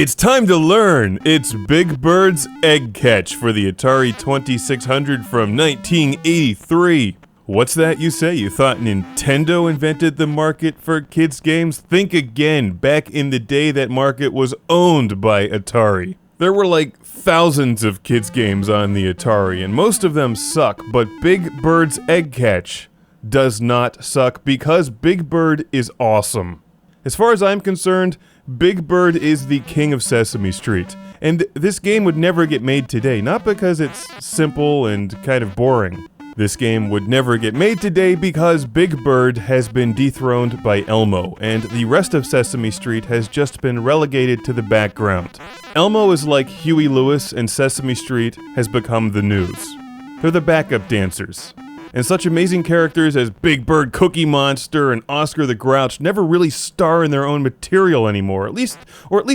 It's time to learn! It's Big Bird's Egg Catch for the Atari 2600 from 1983. What's that you say? You thought Nintendo invented the market for kids' games? Think again. Back in the day, that market was owned by Atari. There were like thousands of kids' games on the Atari, and most of them suck, but Big Bird's Egg Catch does not suck because Big Bird is awesome. As far as I'm concerned, Big Bird is the king of Sesame Street, and this game would never get made today, not because it's simple and kind of boring. This game would never get made today because Big Bird has been dethroned by Elmo, and the rest of Sesame Street has just been relegated to the background. Elmo is like Huey Lewis, and Sesame Street has become the news. They're the backup dancers. And such amazing characters as Big Bird Cookie Monster and Oscar the Grouch never really star in their own material anymore, at least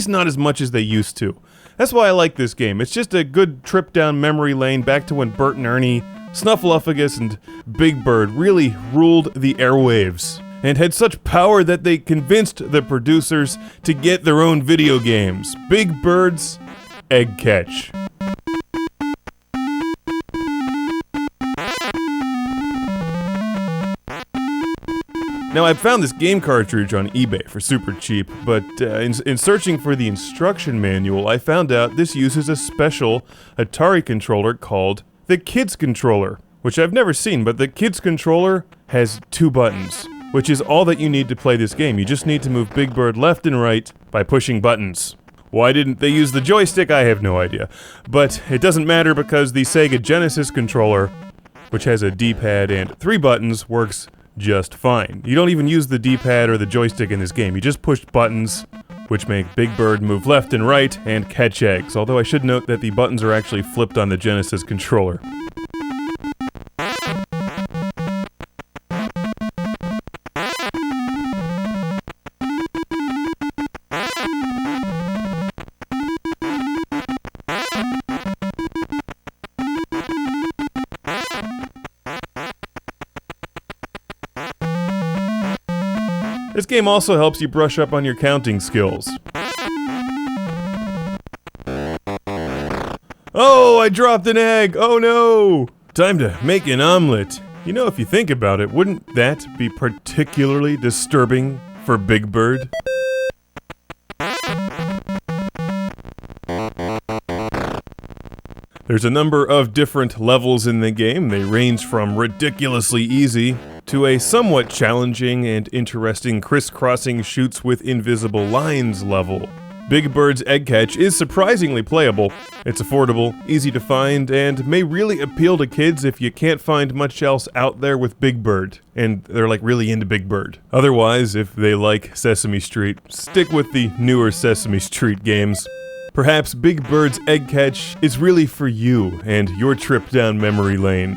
not as much as they used to. That's why I like this game. It's just a good trip down memory lane back to when Bert and Ernie, Snuffleupagus, and Big Bird really ruled the airwaves and had such power that they convinced the producers to get their own video games. Big Bird's Egg Catch. Now, I found this game cartridge on eBay for super cheap, but in searching for the instruction manual, I found out this uses a special Atari controller called the Kids Controller, which I've never seen, but the Kids Controller has 2 buttons, which is all that you need to play this game. You just need to move Big Bird left and right by pushing buttons. Why didn't they use the joystick? I have no idea. But it doesn't matter because the Sega Genesis controller, which has a D-pad and 3 buttons, works just fine. You don't even use the D-pad or the joystick in this game. You just push buttons, which make Big Bird move left and right and catch eggs. Although I should note that the buttons are actually flipped on the Genesis controller. This game also helps you brush up on your counting skills. Oh, I dropped an egg! Oh no! Time to make an omelet. You know, if you think about it, wouldn't that be particularly disturbing for Big Bird? There's a number of different levels in the game. They range from ridiculously easy to a somewhat challenging and interesting crisscrossing shoots with invisible lines level. Big Bird's Egg Catch is surprisingly playable. It's affordable, easy to find, and may really appeal to kids if you can't find much else out there with Big Bird, and they're like really into Big Bird. Otherwise, if they like Sesame Street, stick with the newer Sesame Street games. Perhaps Big Bird's Egg Catch is really for you and your trip down memory lane.